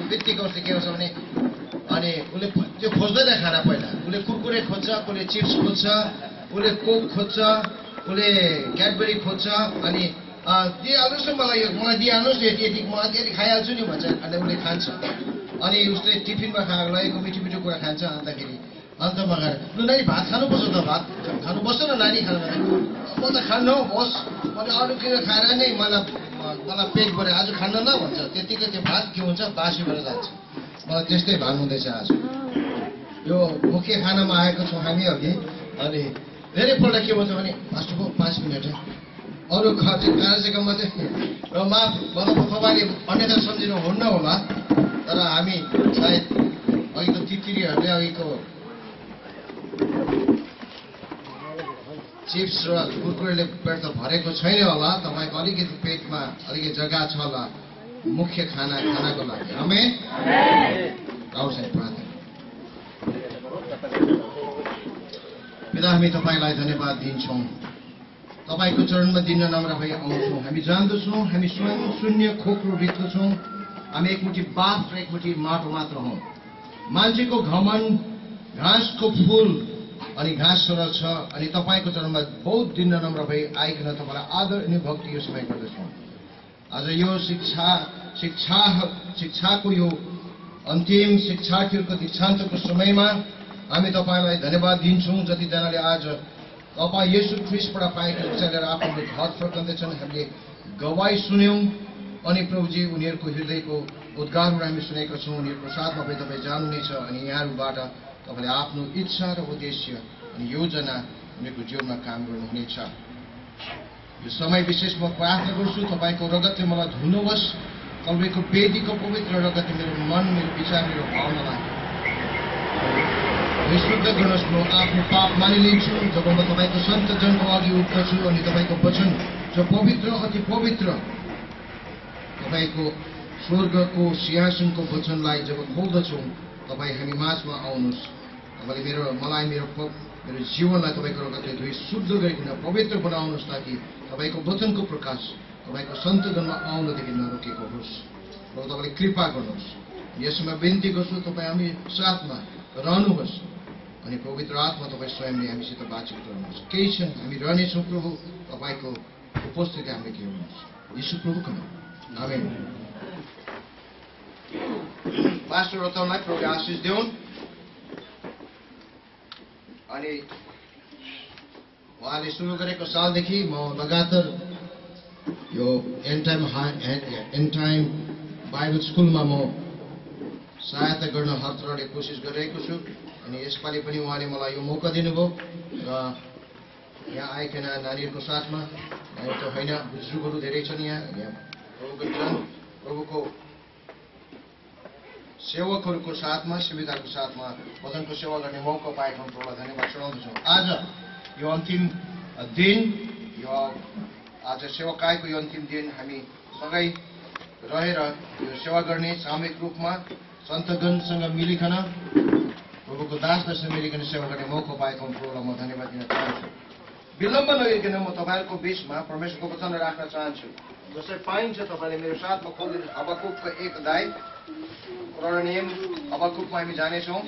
बित्तिकै उसले के गर्छ भने अनि उसले त्यो खोज्दैन खाना पहिला उसले कुरकुरे खोज्छ उसले चिप्स खोज्छ उसले कोक खोज्छ उसले क्याडबरी खोज्छ अनि दिइहाल्नुहोस् न मलाई दिइहाल्नुहोस् यति यति म त्यति खाइहाल्छु नि भन्छ अनि उसले खान्छ अनि उसले टिफिनमा लगेको मिठो मिठो कुरा खान्छ अन्तखेरि अन्तमा गएर लु नानी भात खानुपर्छ त भात खानुपर्छ न नानी खानु म त खान्न हौ होस् मैले अरू के खाएर नै मलाई पेट भरे आज खान्न ल भन्छ त्यतिकै त्यो भात के हुन्छ बासी भएर जान्छ मलाई त्यस्तै भान हुँदैछ आज यो मुख्य खानामा आएको छौँ हामी अघि अनि धेरैपल्ट के भन्छ भने फास्टको 5 मिनट अरू कार्यक्रममा चाहिँ र माफ भन्नु तपाईँले अन्यथा सम्झिनु हुन्न होला तर हामी सायद अघिको तितिरीहरूले अघिको चिप्स र कुरकुरेले पेट त भरेको छैन होला तपाईँको अलिकति पेटमा अलिकति जग्गा छ होला मुख्य खानाको लागि आमेन आउँछन् प्रार्थना पिता हामी तपाईँलाई धन्यवाद दिन्छौँ तपाईँको चरणमा दिन नम्र भई आउँछौँ हामी जान्दछौँ हामी स्वयं शून्य खोक्रो रित्तो छौँ हामी एकमुठी बाफ र एकमुठी माटो मात्र हौँ मान्छेको घमन घाँसको फूल अनि घाँस सरल छ अनि तपाईँको चरणमा बहुत दिन नम्र भई आइकन तपाईँलाई आदर अनि भक्ति यो समय गर्दछौँ आज यो शिक्षाको यो अन्तिम शिक्षार्थीहरूको दीक्षान्तको समयमा हामी तपाईँलाई धन्यवाद दिन्छौँ जतिजनाले आज तपाईँ येशू ख्रीष्टबाट पाएको शिक्षा लिएर आफ्नो घर फर्कँदैछन् हामीले गवाई सुन्यौँ अनि प्रभुजी उनीहरूको हृदयको उद्गारहरू हामी सुनेका छौँ उनीहरूको साथमा पनि तपाईँ जानुहुनेछ अनि यहाँहरूबाट तपाईँले आफ्नो इच्छा र उद्देश्य अनि योजना उनीहरूको जीवनमा काम गर्नुहुनेछ यो समय विशेष म प्रार्थना गर्छु तपाईँको रगतले मलाई धुनुहोस् तपाईँको वेदीको पवित्र रगतले मेरो मन मेरो विचार मेरो भावनालाई शुद्ध गर्नुहोस् म आफ्नो पाप मानिलिन्छु जब म तपाईँको सन्त जनको अघि उठ्दछु अनि तपाईँको वचन जो पवित्र अति पवित्र तपाईँको स्वर्गको सिंहासनको वचनलाई जब खोल्दछौँ तपाईँ हामी माझमा आउनुहोस् तपाईँले मलाई मेरो जीवनलाई तपाईँको रगतले धोइ शुद्ध गरिकन पवित्र बनाउनुहोस् ताकि तपाईँको वचनको प्रकाश तपाईँको सन्तजनमा आउनदेखि नरोकेको होस् र तपाईँले कृपा गर्नुहोस् यसमा बिन्ती गर्छु तपाईँ हामी साथमा रहनुहोस् अनि पवित्र आत्मा तपाईँ स्वयंले हामीसित बातचित गर्नुहोस् केही क्षण हामी रहनेछौँ प्रभु तपाईँको उपस्थिति हामीले के हुनुहोस् यीशु प्रभुको नाम आमेन पास्टर रतनलाई प्रभुले आशिष देऊन् अनि उहाँले सुरु गरेको सालदेखि म लगातार यो एन्ड टाइम बाइबल स्कुलमा म सहायता गर्न हर तरहले कोसिस गरिरहेको छु अनि यसपालि पनि उहाँले मलाई यो मौका दिनुभयो र यहाँ आइकन नानीहरूको साथमा एउटा होइन बुजुर्गहरू धेरै छन् यहाँ प्रभुको सेवकहरूको साथमा सुविधाको साथमा वचनको सेवा गर्ने मौका पाएको प्रभुलाई धन्यवाद चढाउँदछौँ आज यो अन्तिम दिन यो आज सेवाकायको यो अन्तिम दिन हामी सँगै रहेर यो सेवा गर्ने सामूहिक रूपमा सन्तगणसँग मिलिकन प्रभुको दाससँग मिलिकन सेवा गर्ने मौका पाएको प्रभुलाई म धन्यवाद दिन चाहन्छु विलम्ब नगरिकन म तपाईँहरूको बीचमा परमेश्वरको वचन राख्न चाहन्छु जसरी पाइन्छ तपाईँले मेरो साथमा खोलिदिनु हबकुकको 1 अध्याय पुरानो नियम हबकुकमा हामी जानेछौँ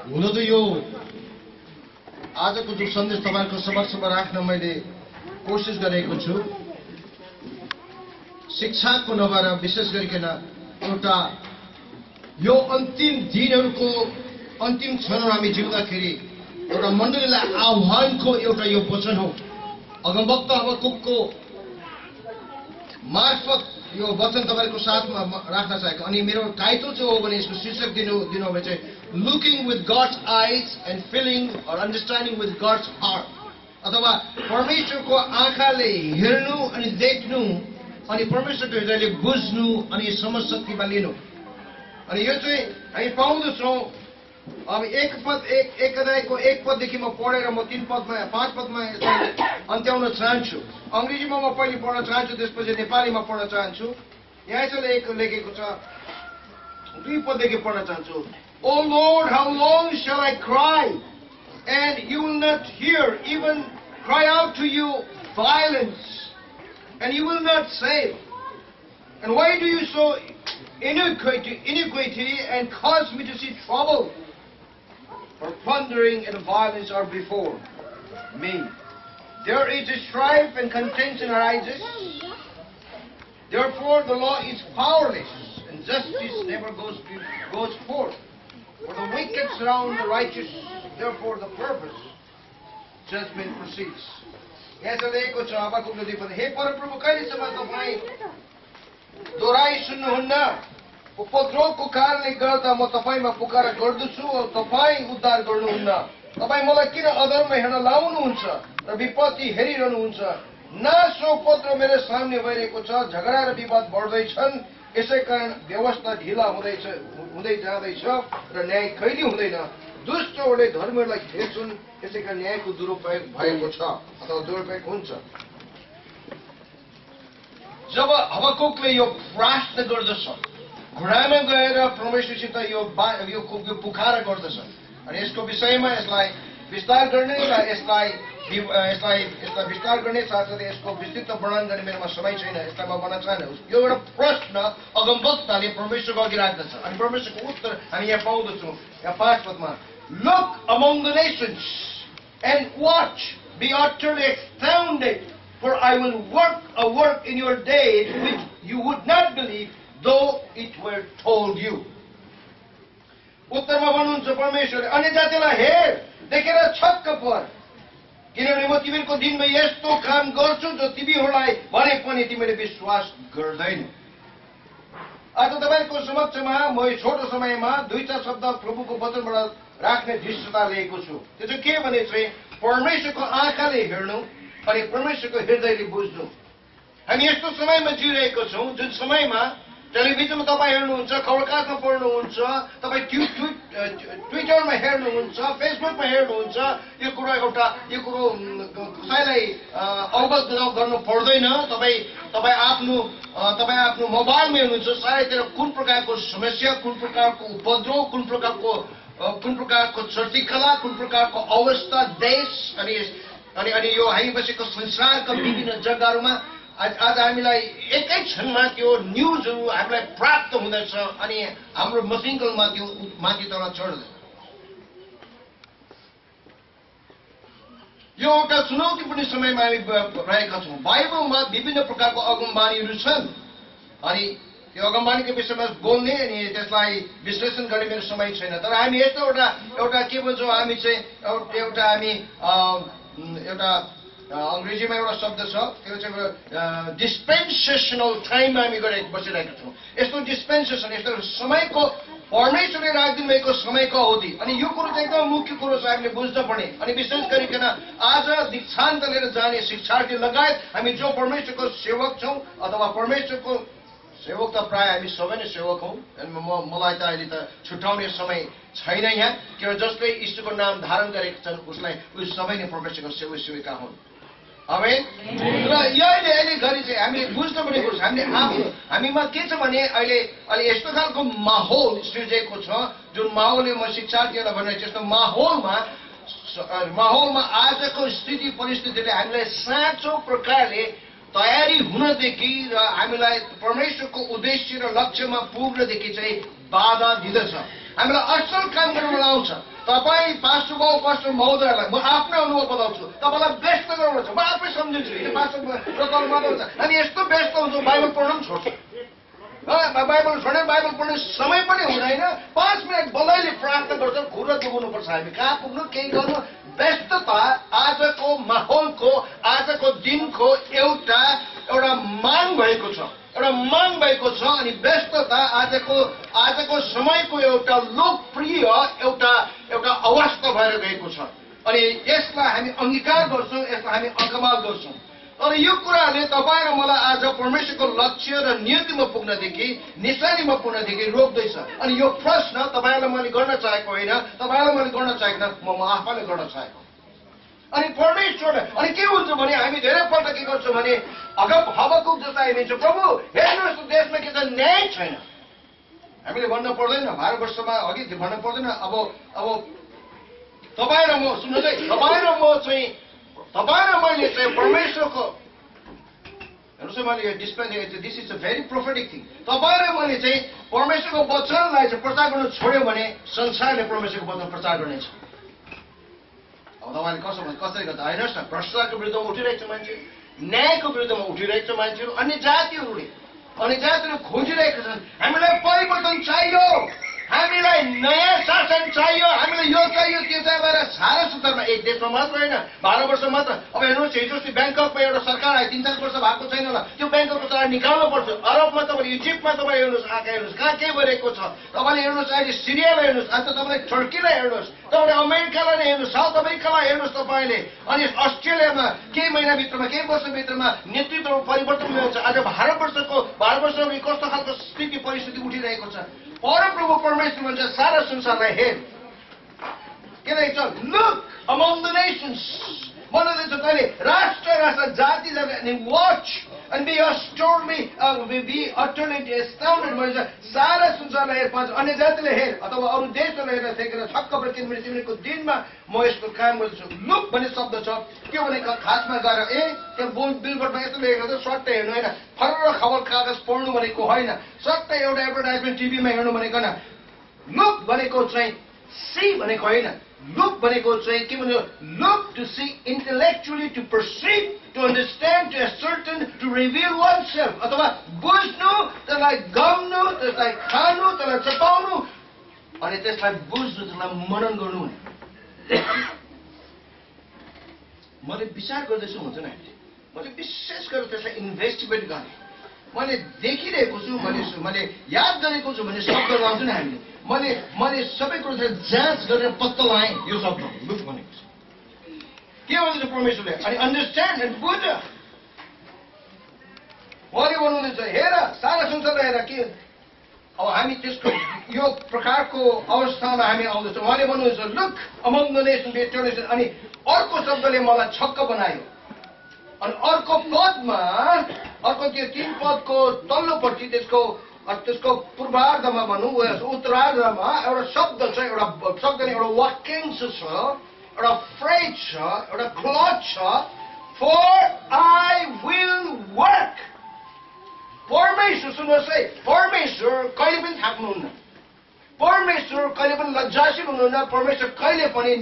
हुन त यो आजको जो सन्देश तपाईहरुको समक्षमा राख्न मैले कोसिस गरेको छु शिक्षाको नभएर विशेष गरिकन एउटा यो अन्तिम दिनहरुको अन्तिम क्षणहरु हामी जिउँदाखेरि एउटा मण्डलीलाई आह्वानको एउटा यो वचन हो अगमवक्ता हबकुकको मार्फत यो वचन तपाईको साथमा राख्न चाहेको। अनि मेरो टाइटल चाहिँ हो भने यसको शीर्षक दिनु भने चाहिँ looking with God's eyes and feeling or understanding with God's heart, अथवा परमेश्वरको आँखाले हेर्नु अनि देख्नु अनि परमेश्वरको हृदयले बुझ्नु अनि समझशक्तिमा लिनु। अनि यो चाहिँ हामी पाउँदछौँ। अब एक अध्यायको 1 पददेखि म पढेर म 5 पदमा अन्त्याउन चाहन्छु। अंग्रेजीमा म पहिले पढ्न चाहन्छु, त्यसपछि नेपालीमा पढ्न चाहन्छु। यहाँ चाहिँ लेखेको छ, 2 पददेखि पढ्न चाहन्छु। O Lord, how long shall I cry and you will not hear, even cry out to you violence and you will not save? And why do you sow iniquity and cause me to see trouble? For plundering and violence are before me. There is a strife and contention arises. Therefore the law is powerless, and justice never goes forth. For the wicked surround the righteous, therefore the purpose judgment proceeds. यहाँ लेखेको छ हबकुकले लेखेको, हे परमप्रभु कहिलेसम्म तपाईँ दोहोराइ सुन्नुहुन्न? उपद्रवको कारणले गर्दा म तपाईमा पुकार गर्दछु र तपाईँ उद्धार गर्नुहुन्न। तपाईँ मलाई किन अधर्म हेर्न लाउनुहुन्छ र विपत्ति हेरिरहनुहुन्छ? नाश र उपद्रव मेरो सामने भइरहेको छ, झगडा र विवाद बढ्दैछन्। यसै कारण व्यवस्था ढिला हुँदै जाँदैछ र न्याय कहिले हुँदैन। दुष्टहरूले धर्मीहरूलाई खेद्छन्, यसै कारण न्यायको दुरुपयोग भएको छ अथवा दुरुपयोग हुन्छ। जब हबकुकले यो प्रार्थना गर्दछ, घुँडामा गएर परमेश्वरसित यो पुकार गर्दछ अनि यसको विषयमा यसलाई विस्तार गर्ने र यसलाई विस्तार गर्ने साथसाथै यसको विस्तृत वर्णन गर्ने मेरोमा समय छैन, यसलाई म भन्न चाहन्न। यो एउटा प्रश्न अगमवक्ताले परमेश्वरको अघि राख्दछ अनि परमेश्वरको उत्तर हामी यहाँ पाउँदछौँ। यहाँ 5 पदमा, Look among the nations and watch, be utterly astounded, for I will work a work in your days which you would not believe, though it were told you. उत्तरमा भन्नुहुन्छ परमेश्वरले, अन्य जातिलाई हेर, देखेर छक्क पर, किनभने म तिमीहरूको दिनमा यस्तो काम गर्छु जो तिमीहरूलाई भने पनि तिमीले विश्वास गर्दैन। आज तपाईको समक्षमा म छोटो समयमा 2-4 शब्द प्रभुको वचनबाट राख्ने दृष्टता लिएको छु। त्यो चाहिँ के भने चाहिँ परमेश्वरको आँखाले हेर्नु अनि परमेश्वरको हृदयले बुझ्नु। हामी यस्तो समयमा जिरहेको छौँ जुन समयमा टेलिभिजनमा तपाईँ हेर्नुहुन्छ, खबरकागजमा पढ्नुहुन्छ, तपाईँ ट्विटरमा हेर्नुहुन्छ, फेसबुकमा हेर्नुहुन्छ। यो कुरो कसैलाई अवगत गर्नु पर्दैन। तपाईँ आफ्नो मोबाइलमा हेर्नुहुन्छ, सायद कुन प्रकारको समस्या, कुन प्रकारको उपद्रव, कुन प्रकारको चर्तिकला, कुन प्रकारको अवस्था देश अनि यो हामी बसेको संसारका विभिन्न जग्गाहरूमा आज हामीलाई एकै क्षणमा त्यो न्युजहरू हामीलाई प्राप्त हुँदछ अनि हाम्रो मसिङ्गलमा त्यो माथि तल चढ्दैछ। यो एउटा चुनौतीपूर्ण समयमा हामी रहेका छौँ। बाइबलमा विभिन्न प्रकारको अगमबानीहरू छन् अनि त्यो अगमबानीको विषयमा बोल्ने अनि त्यसलाई विश्लेषण गर्ने मेरो समय छैन। तर हामी यस्तो एउटा के भन्छौँ, हामी चाहिँ एउटा अंग्रेजीमा एउटा शब्द छ, त्यो चाहिँ डिस्पेन्सेसनल टाइममा हामी बसिरहेका छौँ। यस्तो डिस्पेन्सेसन, यस्तो समयको परमेश्वरले राखिदिनु भएको समयको अवधि अनि यो कुरो चाहिँ एकदम मुख्य कुरो छ, हामीले बुझ्न पर्ने। अनि विशेष गरिकन आज दीक्षान्त लिएर जाने शिक्षार्थी लगायत हामी जो परमेश्वरको सेवक छौँ अथवा परमेश्वरको सेवक त प्राय हामी सबै नै सेवक हौँ। मलाई त अहिले त छुट्याउने समय छैन यहाँ, किनभने जसले ईश्वरको नाम धारण गरेका छन् उसलाई उस सबै नै परमेश्वरको सेवक सेविका हुन्। आमेन। र अहिले घरि चाहिँ हामीले बुझ्न पर्ने कुरो छ, हामीमा के छ भने अहिले यस्तो खालको माहौल सृजेको छ जुन माहौलले म शिक्षार्थीहरूलाई भनेको त्यस्तो माहौलमा आजको स्थिति परिस्थितिले हामीलाई साँचो प्रकारले तयारी हुनदेखि र हामीलाई परमेश्वरको उद्देश्य र लक्ष्यमा पुग्नदेखि चाहिँ बाधा दिँदछ। हामीलाई असल काम गर्न लाउँछ। तपाईँ पास्टर महोदयहरूलाई म आफ्नो अनुभव बताउँछु, तपाईँलाई व्यस्त गर्नुहुन्छ, म आफै सम्झिन्छु। हामी यस्तो व्यस्त हुन्छौँ बाइबल पढ्न पनि छोड्छौँ। बाइबल छोडेर बाइबल पढ्ने समय पनि हुँदैन। 5 मिनट बधाईले प्रार्थना गर्छ, घुर पुग्नुपर्छ। हामी कहाँ पुग्नु, केही गर्नु, व्यस्तता आजको माहौलको, आजको दिनको एउटा एउटा माग भएको छ अनि व्यस्तता आजको समयको एउटा लोकप्रिय एउटा अवस्था भएर गएको छ अनि यसलाई हामी अंगीकार गर्छौं यसलाई हामी अकमाल गर्छौं तर यो कुराले तपाईं र मलाई आज परमेश्वरको लक्ष्य र नियतिमा पुग्नदेखि निशानीमा पुग्नदेखि रोक्दैछ अनि यो प्रश्न तपाईलाई मैले गर्न चाहेको होइन तपाईलाई मैले गर्न चाहेको म आफैले गर्न चाहेको अनि परमेश्वर अनि के हुन्छ भने हामी धेरै पल्ट के गर्छौं भने हबकुक जस्तो हामी भन्छौं प्रभु हेर्नुहोस् देशमा के छ न्याय छैन हामीले भन्न पर्दैन भारतवर्षमा अघि भन्न पर्दैन अब तपाईं र म सुन्नुस् है तपाईं र म चाहिँ तपाईं र मैले चाहिँ परमेश्वरको हेर्नुहोस् मैले यो डिस्प्ले दिएको this is a very prophetic thing तपाईं र मैले चाहिँ परमेश्वरको वचनलाई चाहिँ प्रचार गर्न छोड्यो भने संसारले परमेश्वरको वचन प्रचार गर्नेछ अब तपाईले कसरी गर्दा हेर्नुहोस् न भ्रष्टाचारको विरुद्धमा उठिरहेको छ मान्छे न्यायको विरुद्धमा उठिरहेको छ मान्छेहरू अन्य जातिहरू खोजिरहेका छन् हामीलाई परिवर्तन चाहियो हामीलाई नयाँ शासन चाहियो हामीलाई यो चाहियो त्यो चाहिँ भएर सारा सुधारमा एक देशमा मात्र होइन भारतवर्षमा मात्र अब हेर्नुहोस् हिजोस्ति ब्याङ्ककमा एउटा सरकार आयो 3-4 वर्ष भएको छैन होला त्यो ब्याङ्ककको सरकार निकाल्नु पर्छ अरबमा तपाईँ इजिप्टमा तपाईँ हेर्नुहोस् हेर्नुहोस् कहाँ के भइरहेको छ तपाईँले हेर्नुहोस् अहिले सिरियालाई हेर्नुहोस् अन्त तपाईँले टर्कीलाई हेर्नुहोस् तपाईँले अमेरिकालाई हेर्नुहोस् साउथ अफ्रिकालाई हेर्नुहोस् तपाईँले अनि अस्ट्रेलियामा केही महिनाभित्रमा केही वर्षभित्रमा नेतृत्व परिवर्तन हुन्छ आज भारतवर्षमा कस्तो खालको स्थिति परिस्थिति उठिरहेको छ परमप्रभु परमेश्वर भन्छ सारा संसारलाई हेर के रहेछ लुक अमंग द नेशन्स भन्दैछ तैँले राष्ट्र जाति अनि watch and be utterly astounded भन्छ सारा संसारलाई हेर पाँच अन्य जातिले हेर अथवा अरू देशहरूलाई हेरेर देखेर छक्क परेर किनभने दिनमा म यसको काम गर्छु लुक भन्ने शब्द छ के भने खासमा गएर त्यो बिलबोर्डमा यस्तो लेखेको छ सट्टै हेर्नु होइन फरक खबर कागज पढ्नु भनेको होइन सट्टै एउटा एडभर्टाइजमेन्ट टिभीमा हेर्नु भनेको होइन लुक भनेको चाहिँ सी भनेको होइन लुक भनेको चाहिँ के भन्यो look to see intellectually to perceive to understand to ascertain to reveal one self अथवा बुझ्नु त्यसलाई गम्नु त्यसलाई खानु त्यसलाई चपाउनु अनि त्यसलाई बुझ्नु त्यसलाई मनन गर्नु मैले विचार गर्दैछु हुन्छ नि मैले विशेष गरेर त्यसलाई इन्भेस्टिगेट गरेँ मैले देखिरहेको छु मैले याद गरेको छु भने शब्द लगाउँछु नि हामीले मैले सबै कुरो जाँच गरेर पत्ता लगाएँ यो शब्द लुक भनेको छ के भन्छ परमेश्वरले अनि अन्डरस्ट्यान्ड एन्ड बुझ उहाँले भन्नुहुँदैछ हेर सारा संसारलाई हेर के अब हामी त्यसको यो प्रकारको अवस्थामा हामी आउँदैछौँ उहाँले भन्नुहुन्छ लुक अमंग द नेसन अनि अर्को शब्दले मलाई छक्क बनायो अनि अर्को पदमा अर्को त्यो 3 पदको तल्लोपट्टि त्यसको पूर्वार्धमा भनौँ उत्तरार्धमा एउटा शब्द छ एउटा वाक्यांश छ एउटा फ्रेज छ एउटा क्लज छ फर आई विल वर्क परमेश्वर सुन्नुहोस् है परमेश्वर कहिले पनि थाक्नुहुन्न परमेश्वर कहिले पनि लज्जाशील हुनुहुन्न परमेश्वर कहिले पनि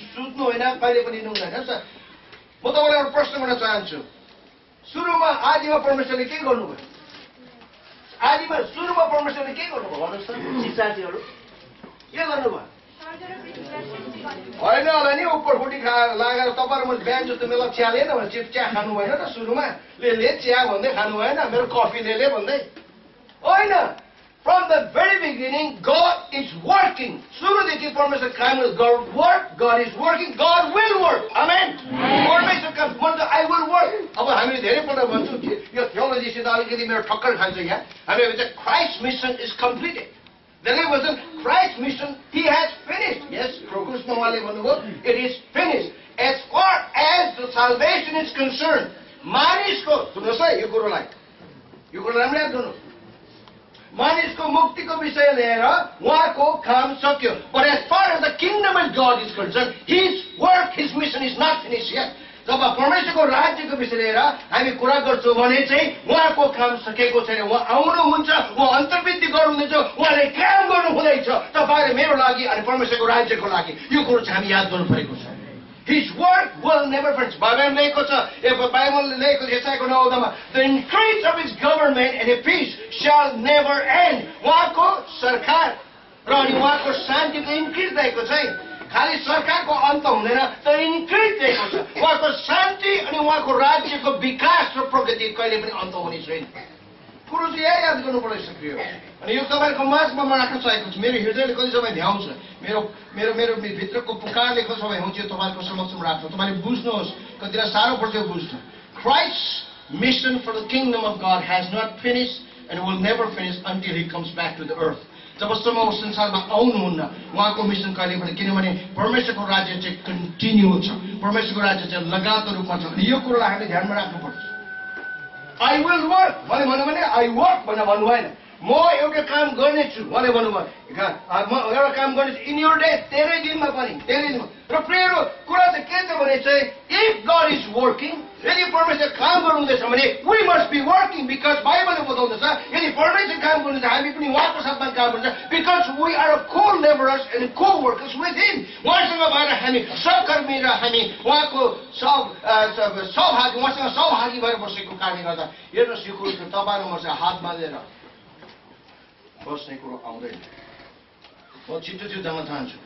सुत्नु होइन कहिले पनि नुहुन्न म तपाईँलाई एउटा प्रश्न गर्न चाहन्छु सुरुमा आदिमा परमेश्वरले के गर्नुभयो सुरुमा परमेश्वरले के गर्नुभयो भन्नुहोस् त साथीहरू के गर्नुभयो होइन होला नि उपरखुट्टी लागेर तपाईँ म बिहान जस्तो मेला चिया लिएन भने चिया खानु भएन त सुरुमा ले चिया भन्दै खानु भएन मेरो कफी ले भन्दै होइन From the very beginning, God is working. सुरुदेखि परमेश्वर काम गर्छ God is working, God will work. Amen. परमेश्वर काम भन्छ I will work. अब हामीले धेरै पल्ट भन्छौँ यो थियोलोजीसित अलिकति मेरो ठक्कर खान्छ यहाँ हामी भन्छ Christ mission is completed. त्यसले भन्छ Christ mission he has finished. Yes, प्रकृष्टमा उहाँले भन्नुभयो it is finished. As far as the salvation is concerned, मानिसको सुन्नुहोस् है यो कुरोलाई राम्ररी याद गर्नु मानिसको मुक्तिको विषय लिएर उहाँको काम सक्यो but as far as the kingdom of God is concerned his work his mission is not finished yet जब परमेश्वरको राज्यको विषय लिएर हामी कुरा गर्छौँ भने चाहिँ उहाँको काम सकेको छैन उहाँ आउनुहुन्छ उहाँ अन्तर्वृद्धि गर्नुहुनेछ उहाँले काम गर्नु हुँदैछ तपाईहरु मेरो लागि अनि परमेश्वरको राज्यको लागि यो कुरो चाहिँ हामी याद गर्नु परेको छ His work will never finish. Bible लेखेको छ Bible लेखेको यसायाको 9:मा the increase of his government and his peace shall never end. उहाँको सरकार र अनि उहाँको शान्तिको इन्क्रिज भएको चाहिँ खालि सरकारको अन्त हुँदैन तर इन्क्रिज दिएको छ उहाँको शान्ति अनि उहाँको राज्यको विकास र प्रगति कहिले पनि अन्त हुने छैन कुरो चाहिँ यही याद गर्नु पर्छ सक्रिय अनि यो तपाईँको माझमा म राख्न चाहेको छु मेरो हृदयले कति समय भ्याउँछ मेरो मेरो मेरो भित्रको पुकारले कति समय हुन्छ यो तपाईँको समक्षमा राख्नु तपाईँले बुझ्नुहोस् कतिलाई साह्रो पर्छ यो बुझ्नु Christ's mission for the kingdom of God has not finished and will never finish until he comes back to the earth जबसम्म ऊ संसारमा आउनुहुन्न उहाँको मिसन कहिले पनि किनभने परमेश्वरको राज्य चाहिँ कन्टिन्यू छ परमेश्वरको राज्य चाहिँ लगातार रूपमा छ अनि यो कुरोलाई हामीले ध्यानमा राख्नुपर्छ I will work भने भन्नु भने I work भनेर भन्नु भएन म एउटा काम गर्नेछु उहाँले भन्नुभयो म एउटा काम गर्नेछु इन योर डे तेरै दिनमा पनि तेरै दिनमा र प्रियहरू कुरा चाहिँ के छ भने चाहिँ इफ गड इज वर्किङ यदि परमेश्वर काम गर्नुहुँदैछ भने we must be working because बाइबलले बताउँदछ यदि परमेश्वर काम गर्नुहुन्छ हामी पनि उहाँको साथमा काम गर्छ बिकज वी आर को लेबरर्स एन्ड को वर्कर्स विथ हिम उहाँसँग भएर हामी सहकर्मी र हामी उहाँको सहभागी उहाँसँग सहभागी भएर बसेको कारणले गर्दा हेर्नुहोस् यो कुरो तपाईँ र म चाहिँ हात बाँधेर बस्ने कुरो आउँदैन म छिटो जान चाहन्छु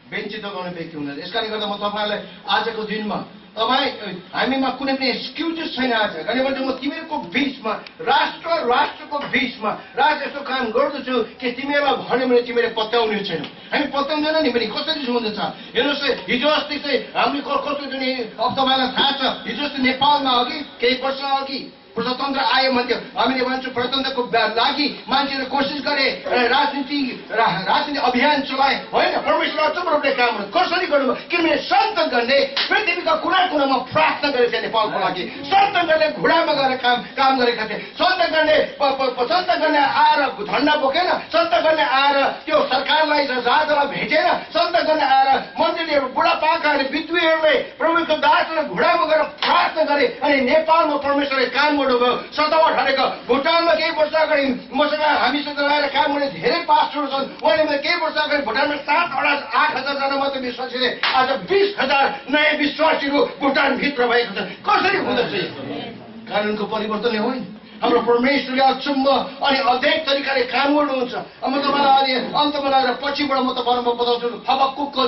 बेन्चित गर्ने व्यक्ति हुँदैन यसकारणले गर्दा म तपाईँलाई आजको दिनमा हामीमा कुनै पनि एक्सक्युजेस छैन आज किनभने म तिमीहरूको बिचमा राष्ट्रको बिचमा राष्ट्र यस्तो काम गर्दछु कि तिमीहरूलाई भन्यो भने तिमीले पत्याउने छैन हामी पत्याउँदैन नि पनि कसरी हुँदछ हेर्नुहोस् हिजो अस्ति चाहिँ हामी कस्तो जुन अब तपाईँलाई थाहा छ हिजो अस्ति नेपालमा अघि केही वर्ष अघि प्रजातन्त्र आयो भन्थ्यो हामीले भन्छौँ प्रजातन्त्रको लागि मान्छेले कोसिस गरे राजनीति अभियान चलाए होइन परमेश्वर अचम्म रूपले काम गर्नु कसरी गर्नुभयो किनभने सन्तगणले पृथ्वीका कुना कुनामा प्रार्थना गरेको थियो नेपालको लागि सन्तगणले घुँडामा गएर काम गरेका थिए सन्तगणले आएर झन्डा बोकेन सन्तगणले आएर त्यो सरकारलाई जहाजलाई भेटेन सन्तगणले आएर मन्त्रीहरू बुढापाकाहरू विधुवीहरूले प्रभुको दासलाई घुँडामा गएर प्रार्थना गरे अनि नेपालमा परमेश्वरले काम सतावट हालेको भुटानमा केही वर्ष अगाडि मसँग हामीसँग लगाएर काम गर्ने धेरै पास्टरहरू छन् उहाँले मैले केही वर्ष अगाडि भुटानमा 8,000 जना मात्र विश्वासीले आज 20,000 नयाँ विश्वासीहरू भुटानभित्र भएको छन् कसरी हुँदछ कानुनको परिवर्तन होइन हाम्रो परमेश्वरले अचम्म अनि अध्ययन तरिकाले काम गर्नुहुन्छ अब म तपाईँलाई अहिले अन्तमा लगाएर पछिबाट म तपाईँलाई बताउँछु हबक्कुकको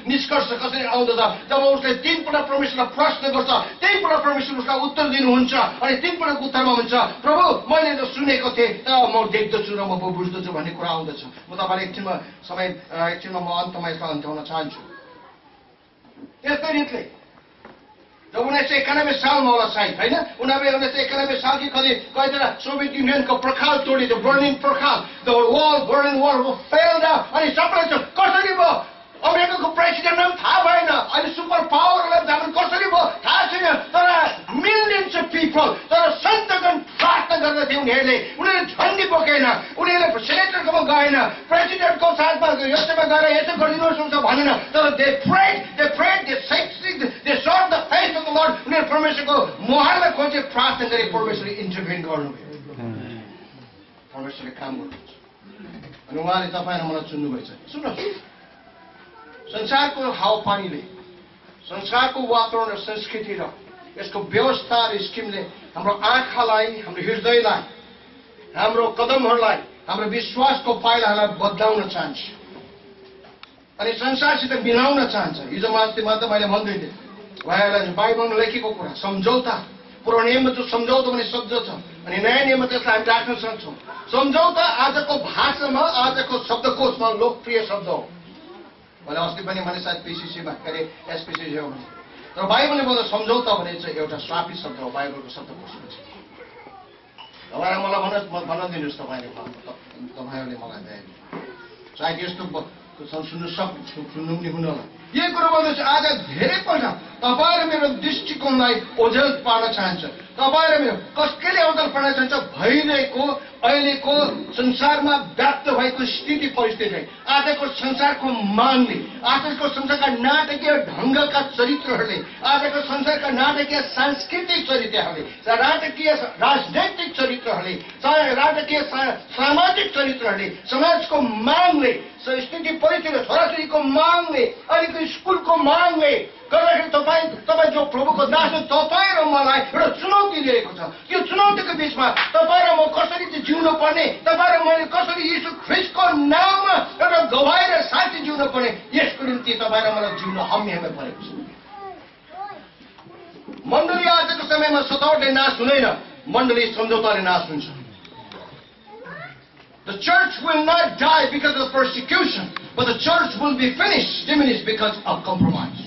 निष्कर्ष कसरी आउँदछ जब उसले 3 पल्ट परमेश्वरलाई प्रश्न गर्छ 3 पल्ट परमेश्वर उसलाई उत्तर दिनुहुन्छ अनि 3 पल्टको उत्तरमा हुन्छ प्रभु मैले त सुनेको थिएँ तर म देख्दछु र म बुझ्दछु भन्ने कुरा आउँदछ म तपाईँलाई एकछिनमा म अन्तमा यसलाई अन्त्याउन चाहन्छु यस्तै रीतिले जब 1991 सालमा होला सायद होइन 1991 साल कि कतिजना सोभियत युनियनको पर्खाल तोडिदियो बर्लिन पर्खाल the Berlin wall fell down अनि सबैले कसरी भयो अमेरिकाको प्रेसिडेन्ट नाम थाहा भएन अहिले सुपर पावरलाई जानु कसरी भयो थाहा छैन तर मिलियन्स अफ पिपल तर सन्तगण प्रार्थना गर्दथे उनीहरूले झन्डी बोकेन उनीहरूले सेनेटरकोमा गएन प्रेसिडेन्टको साथमा यसैमा गएर यसो गरिदिनुहोस् भनेन तर they serve the face of the Lord उनीहरू परमेश्वरको मुहारलाई खोजे प्रार्थना गरे परमेश्वरले इन्टरभेन गर्नुभयो परमेश्वरले काम गर्नुहुन्छ अनि उहाँले तपाईँ र मलाई चुन्नुभएछ सुन्नुहोस् संसारको हावापानीले संसारको वातावरण र संस्कृति र यसको व्यवस्था र स्किमले हाम्रो आँखालाई हाम्रो हृदयलाई हाम्रो कदमहरूलाई हाम्रो विश्वासको पाइलाहरूलाई बदलाउन चाहन्छ अनि संसारसित मिलाउन चाहन्छ हिजो मात्र मैले भन्दै थिएँ उहाँहरूलाई बाइबलमा लेखेको कुरा सम्झौता पुरानो नियममा जो सम्झौता भन्ने शब्द छ अनि नयाँ नियममा त्यसलाई हामी राख्न सक्छौँ सम्झौता आजको भाषामा आजको शब्दकोशमा लोकप्रिय शब्द हो मैले अस्ति पनि भने सायद पिसिसीमा के अरे एसपिसिसी हो भने तर बाइबलले बोल्दा सम्झौता भने चाहिँ एउटा श्रापित शब्द हो बाइबलको शब्दकोशमा चाहिँ तपाईँलाई मलाई भन्न दिनुहोस् तपाईँहरूले मलाई सायद यस्तो सुन्नु पनि हुन होला यही कुरो भन्नुहोस् आज धेरै पल्ट तपाईँ र मेरो दृष्टिकोणलाई ओझेल पार्न चाहन्छ तपाईँ र मेरो कसैले ओझेल पार्न चाहन्छ भइरहेको अहिलेको संसारमा व्याप्त भएको स्थिति परिस्थिति आजको संसारको मागले आजको संसारका नाटकीय ढङ्गका चरित्रहरूले आजको संसारका नाटकीय सांस्कृतिक चरित्रहरूले नाटकीय राजनैतिक चरित्रहरूले राजकीय सामाजिक चरित्रहरूले समाजको मागले स्थिति परिस्थिति छोराछोरीको मागले अहिलेको स्कुलको मागले गर्दाखेरि तपाईँ जो प्रभुको दास हो तपाईँ र मलाई एउटा चुनौती दिएको छ यो चुनौतीको बिचमा तपाईँ र म कसरी चाहिँ जिउनु पर्ने तपाईँ र मैले कसरी यीशु ख्रीष्टको नाममा एउटा गवाई र साथी जिउनु पर्ने यसको निम्ति तपाईँ र मलाई जिउन हम्मे परेको छ। मण्डली आजको समयमा सतावटले नाश हुँदैन, मण्डली सम्झौताले नाश हुन्छ। The church will not die because of persecution, but the church will be diminished because of compromise.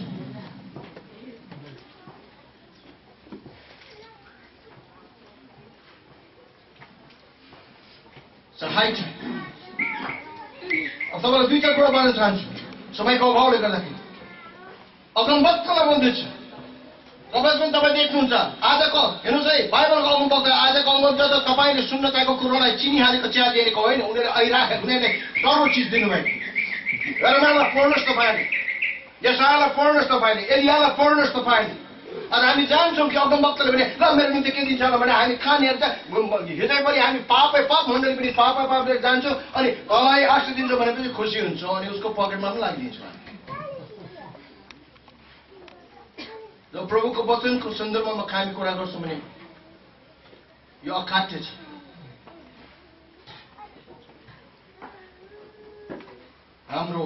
It's a high time. अब तपाईँलाई दुईटा कुरा भन्न चाहन्छु समयको अभावले गर्दाखेरि। अगमवक्तालाई बोल्दैछ, तपाईँ पनि तपाईँ देख्नुहुन्छ आजको हेर्नुहोस् है, बाइबलको अगमवक्ता आजको अगमवक्ता त तपाईँले सुन्न चाहेको कुरोलाई चिनिहालेको चिया दिएको होइन, उनीहरूले आइराखेको उनीहरूले डरो चिज दिनुभएको। यरमियालाई पढ्नुहोस् तपाईँले, यशायालाई पढ्नुहोस् तपाईँले, एलियालाई पढ्नुहोस् तपाईँले। अनि हामी जान्छौँ कि अगमवक्ताले भने ल मेरो निम्ति के दिन्छ भने हामी खानेहरू त हृदयभरि हामी पापै पाप, मण्डली पनि पापै पाप लिएर जान्छौँ। अनि तँलाई आशीष दिन्छ भनेपछि खुसी हुन्छ अनि उसको पकेटमा पनि लागिदिन्छ। जब प्रभुको वचनको सन्दर्भमा हामी कुरा गर्छौँ भने यो अखाद्य छ। हाम्रो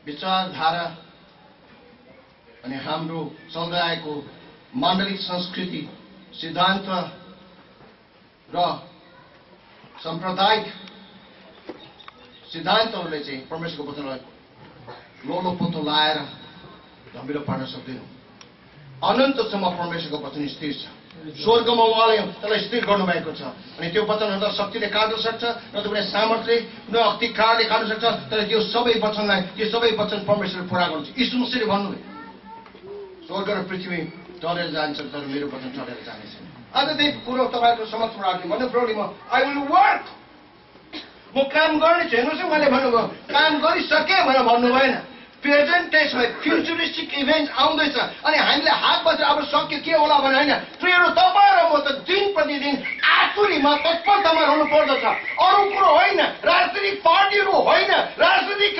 विचारधारा अनि हाम्रो चल्दै आएको माण्डलिक संस्कृति, सिद्धान्त र साम्प्रदायिक सिद्धान्तहरूले चाहिँ परमेश्वरको वचनलाई लोलो पोतो लाएर गम्भीर पार्न सक्दैनौँ। अनन्तसम्म परमेश्वरको वचन स्थिर छ। स्वर्गमा उहाँले त्यसलाई स्थिर गर्नुभएको छ। अनि त्यो वचनहरू त शक्तिले काट्न सक्छ, न त कुनै सामर्थ्यले न अख्तिकारले काट्न सक्छ, तर त्यो सबै वचनलाई, त्यो सबै वचन परमेश्वरले पुरा गर्नुहुन्छ। यीशु मसीहले भन्नुभयो स्वर्ग र पृथ्वी टरेर जान्छ तर मेरो वचन टरेर जानेछ। आज त्यही कुरो तपाईँको समक्षमा राख्ने भन्नु प्रभुले म आई विल वर्क, म काम गर्नेछु। हेर्नुहोस् है, मैले भन्नुभयो काम गरिसकेँ भनेर भन्नु भएन। प्रेजेन्ट टेन्समा फ्युचरिस्टिक इभेन्ट आउँदैछ अनि हामीले हात बसेर अब सक्यो के होला भने होइन। प्रियहरू, तपाईँ र म त दिन प्रतिदिन आतुरीमा तत्परतामा रहनु पर्दछ। अरू कुरो होइन, राजनीतिक पार्टीहरू होइन, राजनीतिक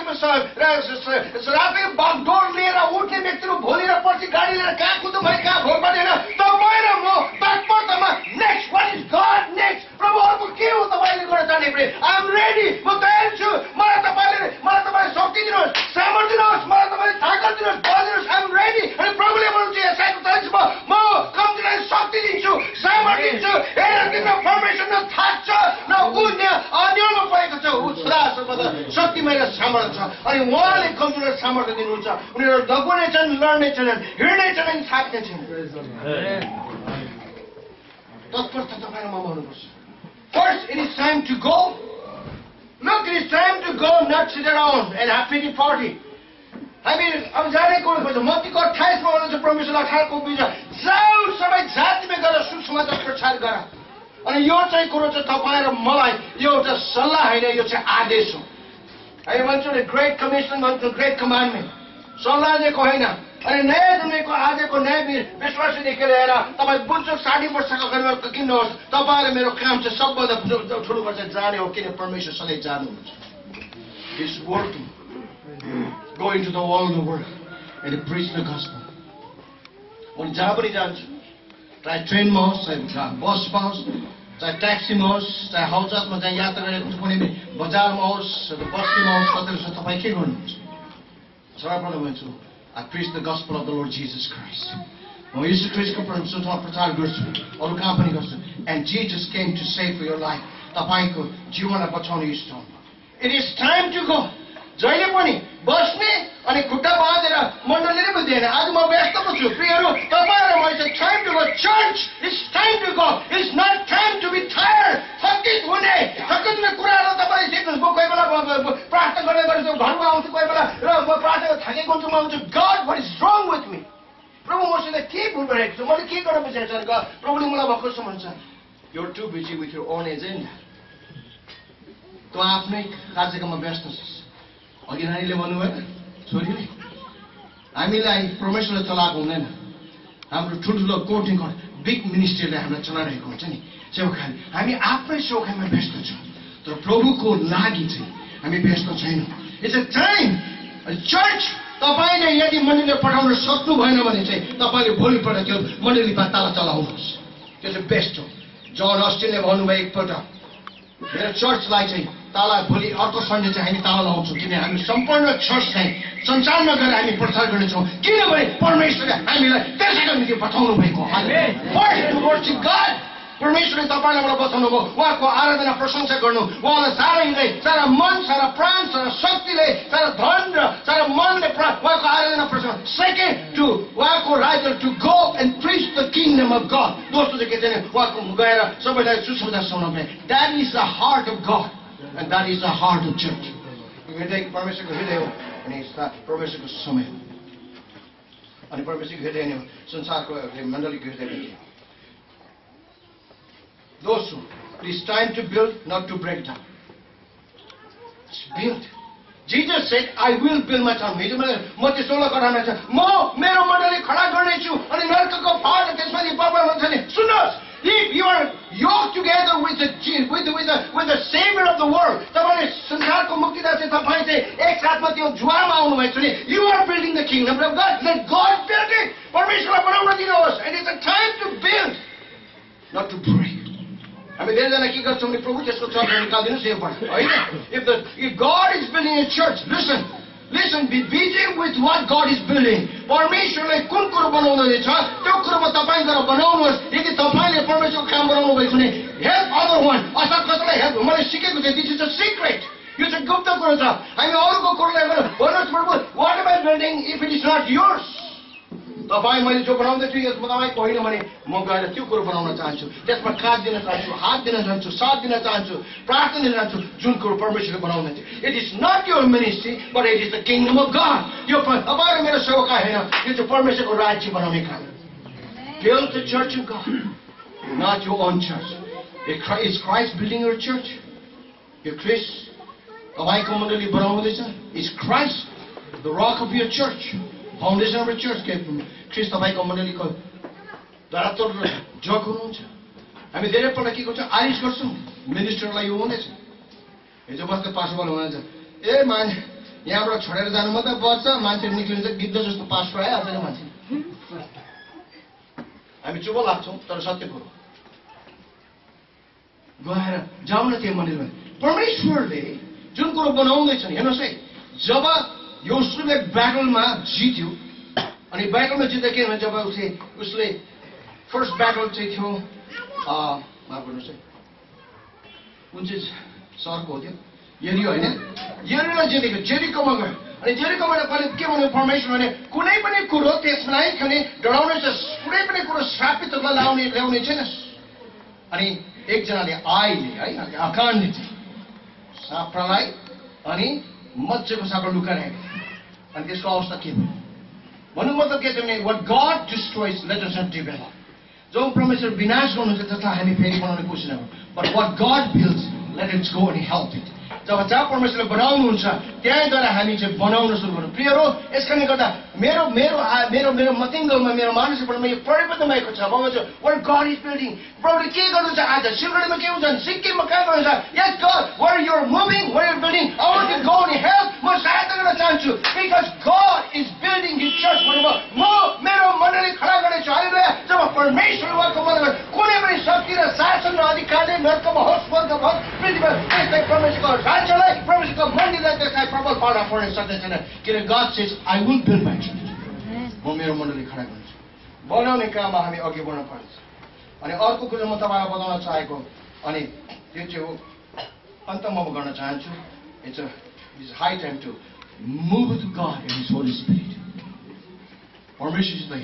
बागडोर लिएर उठ्ने व्यक्तिहरू भोलि र पर्सि गाडी लिएर कहाँ कुद्नु भने कहाँ भोट पार्ने होइन। तपाईँ र म तत्परतामा next what is God next, प्रभु अर्को के हो तपाईँले गर्न चाहने। आई एम रेडी, म तयार छु। मलाई तपाईँले शक्ति दिनुहोस्, सामर्थ्य दिनुहोस्, मलाई तपाईँले ताकत दिनुहोस्, बल दिनुहोस्। I am ready. अनि प्रभुले भन्नुहुन्छ यसायाको 43 म कम्तीलाई शक्ति दिन्छु, सामर्थ्य दिन्छु। हेर तिम्रो परमेश्वर न थाक्छ न उड्ने अन्यलमा परेको छ, ऊ सदा सर्वदा शक्तिमय र सामर्थ्य छ। अनि उहाँले कमजोर र सामर्थ्य दिनुहुन्छ। उनीहरू दगुनेछन्, लड्नेछन्, हिँड्नेछन् अनि थाक्नेछन्। तत्परता तपाईँलाई ममा हुनुपर्छ। First, it is time to go. Look, it is time to go, not sit around and have pity party. हामी अब जानेको मत्तीको 28मा भन्नुहुन्छ परमेश्वरलाई 18 को बिच जाऊ सबै जातिमा गएर सुसमाचार प्रचार गर। अनि यो चाहिँ कुरो चाहिँ तपाईँ र मलाई यो एउटा सल्लाह होइन, यो चाहिँ आदेश हो। हामी भन्छौँ नि ग्रेट कमिसन, भन्छौँ ग्रेट कमान्डमेन्ट, सल्लाह दिएको होइन। अनि नयाँ जन्मेको आजको नयाँ विश्वासीदेखि लिएर तपाईँ बुझ्छु 60 वर्षको घरमा किन्नुहोस्, तपाईँले मेरो काम चाहिँ सबभन्दा ठुलो पर्छ जाने हो, किन परमेश्वर सधैँ जानुहुन्छ। His word go into the all the world and preach the gospel. अनि जहाँ पनि जान्छु, चाहे ट्रेनमा होस्, चाहे बसमा होस्, चाहे ट्याक्सीमा होस्, चाहे हौजतमा जहाँ यात्रा गरेको कुनै पनि बजारमा होस्, बस्तीमा होस्, कतै तपाईँ के गर्नुहुन्छ? सर्वप्रथम भन्छु I preach the gospel of the Lord Jesus Christ. म यीशु ख्रीष्टको सुसमाचार प्रचार गर्छु, अरू कहाँ पनि गर्छु। And Jesus came to save for your life. तपाईँको जीवनलाई बचाउने इष्ट हुनु। It is time to go. जहिले पनि बस्ने अनि खुट्टा बाँधेर मण्डलीले बुझ्दैन। आज म व्यस्त पो छु। प्रियहरू, तपाईँ र म it's time to go. Church, it's time to go. It's not time to be tired. थकित हुने कुराहरू तपाईँले सिक्नुहोस्। म कोही बेला प्रार्थना गर्दै गर्छु, घरमा आउँछु कोही बेला र म प्रार्थना थाकेको हुन्छु, म आउँछु God, what is wrong with me? प्रभु मसित के भुल भइरहेको छ, मैले के गर्न बिर्सेको छु? प्रभुले मलाई भर्खर सम्झन्छ, you're too busy with your own agenda. तँ आफ्नै कार्यक्रममा व्यस्त छस्। अघि नानीले भन्नुभयो छोरीले, हामीलाई परमेश्वरले चलाएको हुँदैन, हाम्रो ठुल्ठुलो कोटिङ बिग मिनिस्ट्रीले हामीलाई चलाइरहेको हुन्छ नि सेवकाले। हामी आफ्नै सेवकामा व्यस्त छौँ, तर प्रभुको लागि चाहिँ हामी व्यस्त छैनौँ। It's a time church. तपाईँले यदि मण्डलीले पठाउन सक्नु भएन भने चाहिँ तपाईँले भोलिपल्ट त्यो मण्डलीमा ताला चलाउनुहोस्, त्यो चाहिँ बेस्ट हो। जन अस्टिनले भन्नुभयो एकपल्ट मेरो चर्चलाई चाहिँ ताला भोलि अर्को सन्डे चाहिँ हामी ताला लगाउँछौँ किन हामी सम्पूर्ण चर्च चाहिँ संसारमा गएर हामी प्रचार गर्नेछौँ किनभने परमेश्वरले हामीलाई त्यसैको निम्ति बताउनु भएको परमेश्वरले तपाईँलाई मलाई बताउनु भयो उहाँको आराधना प्रशंसा गर्नु उहाँलाई सारा हृदय सारा मन सारा प्राण सारा शक्तिले सारा धन र सारा मनले उहाँको आराधना प्रशंसा सेकेन्ड टु उहाँको राज्य to go and preach the kingdom of God दोस्रो चाहिँ के छैन उहाँको गएर सबैलाई सुसमाचार सुनाउने that is the heart of God and that is the heart of church हृदय परमेश्वरको हृदय हो अनि परमेश्वरको समय हो अनि परमेश्वरको हृदय नै हो संसारको मण्डलीको हृदय पनि Those who, it is time to build, not to break down. It's build. Jesus said, I will build my town. म त्यसोलाई गराउन छ म मेरो मण्डली खडा गर्नेछु अनि नरकको फाट त्यसमाथि बाबा भन्छ नि सुन्नुहोस् if you are yoked together with the savior of the world तपाईले संसारको मुक्तिदाता चाहिँ तपाई चाहिँ एक साथमा त्यो जुवामा आउनु भएको छ नि you are building the kingdom of God. Let God build it. परमेश्वरलाई बनाउन दिनुहोस्. And it's a time to build, not to break. हामी धेरैजना के गर्छौँ भने प्रभु त्यसको चर्च निकालिदिनुहोस् यहाँबाट होइन if God is building a church listen be busy with what God is building परमेश्वरले कुन कुरो बनाउँदैछ त्यो कुरोमा तपाईँ गएर बनाउनुहोस् यदि तपाईँले परमेश्वरको काम बनाउनु भएको छ भने हेल्प अदर वान अथवा कसैलाई हेल्प मैले सिकेको थिएँ दिस इज अ सिक्रेट यो चाहिँ गुप्त कुरो छ हामी अरूको कुरोलाई भन्नुहोस् प्रभु what am I building if it is not yours तपाईँ मैले जो बनाउँदैछु यसमा तपाईँको होइन भने म गएर त्यो कुरो बनाउन चाहन्छु त्यसमा काट दिन चाहन्छु हात दिन चाहन्छु साथ दिन चाहन्छु प्रार्थना दिन चाहन्छु जुन कुरो परमेश्वरले बनाउँदै थियो it is not your ministry but it is the kingdom of God यो तपाईँ मेरो सेवका होइन यो चाहिँ परमेश्वरको राज्य बनाउने काम build the church of God not your own church is Christ building your church यो ख्रिस्ट तपाईँको मण्डली बनाउँदैछ is Christ the rock of your church foundation of church के ख्रिस्ट तपाईँको मण्डलीको धरातल र जग हुनुहुन्छ हामी धेरैपल्ट के गर्छौँ आरिस गर्छौँ मिनिस्टरलाई यो हुँदैछ हिजो बस्दा पास्टर हुनुहुन्छ ए मान्छे यहाँबाट छोडेर जानु मात्रै बच्छ मान्छे निक्लिन्छ गिद्ध जस्तो पास्टर आयो अझै मान्छे हामी चुप लाग्छौँ तर सत्य कुरो गएर जाउँ न त्यो मण्डलीमा परमेश्वरले जुन कुरो बनाउँदैछ नि हेर्नुहोस् है जब योसुले ब्याटलमा जित्यो अनि ब्याटलमा जित्दा के भन्छ जब उसले फर्स्ट ब्याटल चाहिँ थियो माफ गर्नुहोस् है कुन चाहिँ सहरको हो त्यो यरियो होइन यरियोलाई जितेको जेरिकोमा गयो अनि जेरिकोबाट कहिले के भन्यो परमेश्वर भने कुनै पनि कुरो त्यसलाई खाने डराउने छ कुनै पनि कुरो श्रापितलाई ल्याउने छैन अनि एकजनाले आइले है आकाण्डले चाहिँ साप्रालाई अनि मज्जाको साप्रा लुकाइरहेको अनि त्यसको अवस्था के भयो भन्नु मतलब के छ भने what God destroys let us not develop जो परमेश्वर विनाश गर्नुहुन्छ त्यसलाई हामी फेरि बनाउने कोसिस नगरौँ but what God builds let us go and help it जब जहाँ परमेश्वरले बनाउनुहुन्छ त्यहाँ गएर हामी चाहिँ बनाउन सुरु गरौँ प्रियहरू यस कारणले गर्दा मेरो मेरो मेरो मेरो मतिङ्गलमा मेरो मानसिकतामा यो परिवर्तन भएको छ म चाहिँ what God is building प्रभुले के गर्नुहुन्छ आज सिलगढीमा के हुन्छ सिक्किममा कहाँ गर्नुहुन्छ yes God where you are moving where you are building I want to go and help म सहायता गर्न चाहन्छु because God is building his church भन्नुभयो म मेरो मण्डली खडा गर्नेछु हालेलुया जब परमेश्वर उहाँको मण्डलीमा कुनै पनि शक्ति र शासन र अधिकारले नर्कमा होस् स्वर्गमा होस् पृथ्वीमा त्यसलाई परमेश्वरको राज्यलाई परमेश्वरको मण्डलीलाई त्यसलाई प्रबल पार्न पर्ने सक्ने छैन किन God says I will build my church म मेरो मण्डली खडा गर्छु बनाउने काममा हामी अघि बढ्न पर्छ अनि अर्को कुरो म तपाईँलाई बताउन चाहेको अनि त्यो चाहिँ हो अन्तमा म गर्न चाहन्छु it's high time to move with God and his Holy Spirit परमेश्वर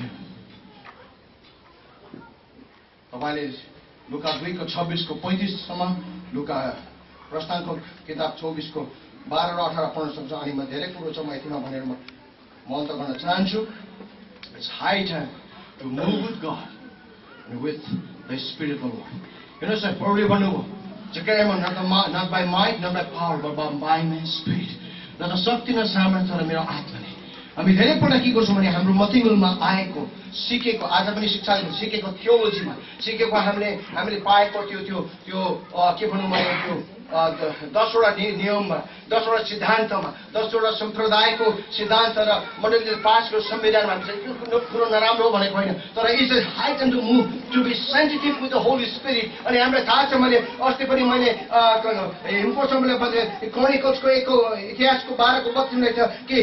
तपाईँले लुका 2:26 को 35 सम्म लुका प्रस्थानको किताब 24 को 12 र 18 पढ्न सक्छ अनि म धेरै कुरो छ म यतिमा भनेर म अन्त गर्न चाहन्छु it's high time to move with God and with the Spirit of the Lord हेर्नुहोस् न प्रभुले भन्नुभयो not by might not by power but by my spirit न त शक्ति न सामर्थ्य र मेरो आत्माले हामी धेरैपल्ट के गर्छौँ भने हाम्रो मतिगुलमा आएको सिकेको आज पनि शिक्षा सिकेको थियोलोजीमा सिकेको हामीले पाएको त्यो के भनौँ भने त्यो 10वटा नियममा 10वटा सिद्धान्तमा 10वटा सम्प्रदायको सिद्धान्त र मण्डलीले पास गरेको संविधानमा यो कुरो नराम्रो भनेको होइन तर it's a high time to move to be sensitive with the Holy Spirit अनि हामीलाई थाहा छ मैले अस्ति पनि मैले हिमकोसम्मले भने क्रोनिकल्सको इतिहासको 12को 32 थियो कि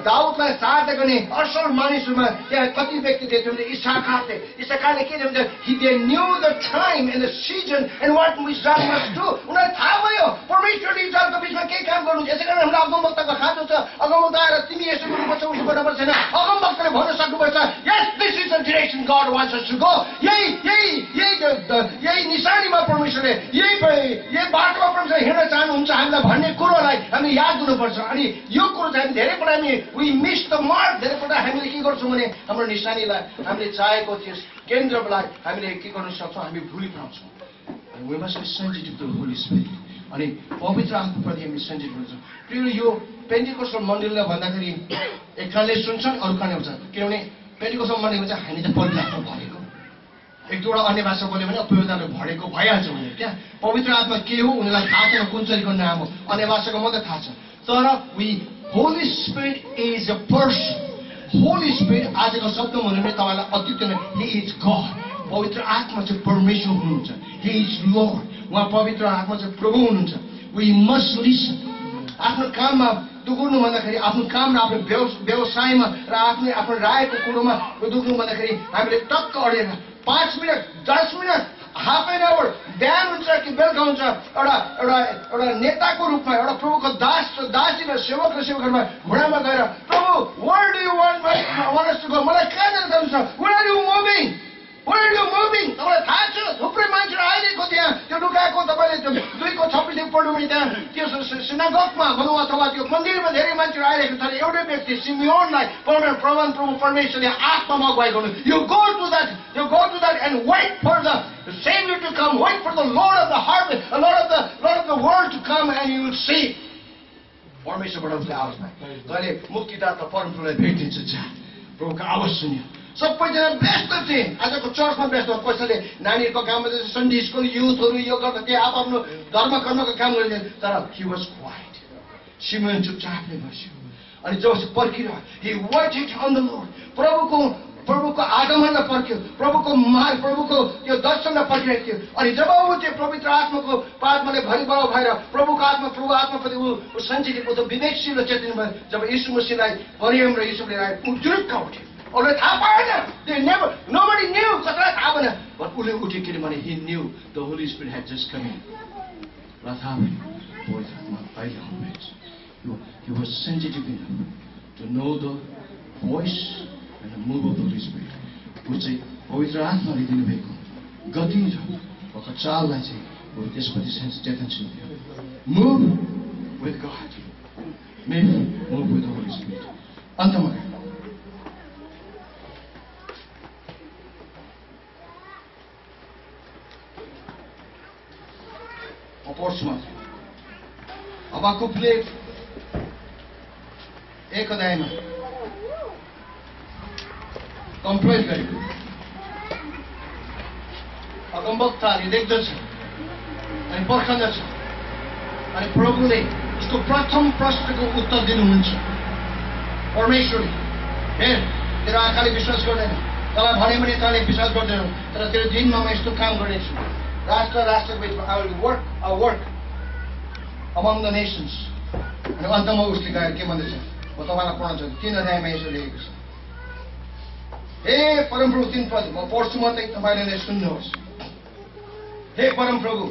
दाउदलाई सहायता गर्ने असल मानिसहरूमा त्यहाँ कति व्यक्ति थिए भने इसाकारले के भन्छ they knew the time and the season and what Israel must do उनीहरूलाई थाहा भयो परमेश्वरले इजरायलको बिचमा के काम गर्नुहुन्छ यसै कारण हाम्रो अगमवक्ताको खाँचो छ अगमवक्ता आएर तिमी यसो गर्नुपर्छ उसो गर्नुपर्छ छैन अगमवक्ताले भन्न सक्नुपर्छ यस this is the direction God wants us to go यही निशानीमा परमेश्वरले यही बाटोमा परमेश्वरले हिँड्न चाहनुहुन्छ हामीलाई भन्ने कुरोलाई हामीले याद गर्नुपर्छ अनि यो कुरो चाहिँ हामी धेरै पल्ट हामी वी मिस द मार्क धेरै पल्ट हामीले के गर्छौँ भने हाम्रो निशानीलाई हामीले चाहेको त्यस केन्द्रलाई हामीले के गर्न सक्छौँ हामी भुलिपाउँछौँ We must be sensitive to the Holy Spirit. अनि पवित्र आत्माप्रति हामी सेन्सिटिभ हुन्छौँ प्रिय यो पेन्टिकोस्टल मण्डलीलाई भन्दाखेरि एक कानले सुन्छन् अरू कानले हुन्छ किनभने पेन्टिकोस्टल मण्डलीमा चाहिँ हामी त पवित्र आत्मा भरेको एक दुईवटा अन्य भाषा बोल्यो भने पवित्र आत्मा भरेको भइहाल्छ उनीहरू क्या पवित्र आत्मा के हो उनीहरूलाई थाहा छैन कुन चरीको नाम हो अन्य भाषाको मात्रै थाहा छ तर Holi spirit is a person Holi spirit आजको शब्दमा भन्यो भने तपाईँलाई अत्युत्तम हि इज गड पवित्र आत्मा चाहिँ परमेश्वर हुनुहुन्छ हि इज लर्ड उहाँ पवित्र आत्मा चाहिँ प्रभु हुनुहुन्छ वी मस्ट लिसन आफ्नो काममा दुख्नु भन्दाखेरि आफ्नो काम र आफ्नो व्यवसायमा र आफ्नो रायको कुरोमा दुख्नु भन्दाखेरि हामीले टक्क अडेर 5 minute 10 minute half an hour बिहान हुन्छ कि बेलुका हुन्छ एउटा नेताको रूपमा एउटा प्रभुको दासी र सेवक र सेवकहरूमा घुँडामा गएर प्रभु where do you want us to go मलाई कहाँ जान चाहनुहुन्छ वेयर आर यु मुभिङ तपाईँलाई थाहा छ थुप्रै मान्छेहरू आइरहेको त्यहाँ त्यो लुकाएको तपाईँले त्यो 2:26 पढ्नु भने त्यहाँ त्यो सिनागोगमा भनौँ अथवा त्यो मन्दिरमा धेरै मान्छेहरू आइरहेको छ एउटै व्यक्ति सिमियोनलाई प्रभु परमेश्वरले आत्मामा अगुवाई गर्नु you go to that and wait for the Savior to come, wait for the Lord of the harvest, the Lord of the world to come, and you will see. परमेश्वरबाट उसले आवाज पाए तैँले मुक्तिदाता परमप्रभुलाई भेटिन्छ जा प्रभुको आवाज सुन्यो सबैजना व्यस्त थिए आजको चर्चमा व्यस्त कसैले नानीहरूको काम गर्दै सन्डे स्कुल युथहरू यो गर्दा त्यहाँ आफ्नो धर्म कर्मको काम गरिदिए तर he was quiet सिमोन चुपचापले बस्यो अनि जब पर्खिरह्यो he waited on the Lord प्रभुको आगमनलाई पर्ख्यो प्रभुको त्यो दर्शनलाई पर्खिरहेको थियो अनि जब ऊ त्यो पवित्र आत्माको पात्माले भरिभर भएर प्रभु आत्माप्रति ऊ सञ्चित ऊ त विवेकशील र चेतन भयो जब यीशु मसीहलाई मरियम र युसुफले राखे ऊ जुरुक्क उठ्यो उसले थाहा पाएन nobody knew कसैलाई थाहा भएन उसले उठ्यो किनभने he knew the Holy Spirit had just come in र थाहा भयो पवित्र आत्मा अहिले आउनुहुन्छ he was sensitive enough to know the voice and the move of the Holy Spirit. Which is पवित्र आत्माले दिनुभएको गति र चाललाई चाहिँ त्यसपछि चेतनशील थियो Move with God. Move with the Holy Spirit. अन्तमा पढ्छु हबाकुकले 1 अध्यायमा कम्प्लेन गरेको अगमवक्ताले देख्दछ अनि पर्खन्दछ अनि प्रभुले उसको प्रथम प्रश्नको उत्तर दिनुहुन्छ परमेश्वरले हेर तेरो आँखाले विश्वास गर्दैन तँलाई भने पनि तँले विश्वास गर्दैनौ तर तेरो दिनमा म यस्तो काम गर्नेछु राष्ट्रको बिचमा I will work among the nations अनि अन्तमा उसले गएर के भन्दछ म तपाईँलाई पढ्न चाहन्छु 3 अध्यायमा यसो लेखेको छ हे परमप्रभु 3 पद म पढ्छु मात्रै तपाईँले नै सुन्नुहोस् हे परमप्रभु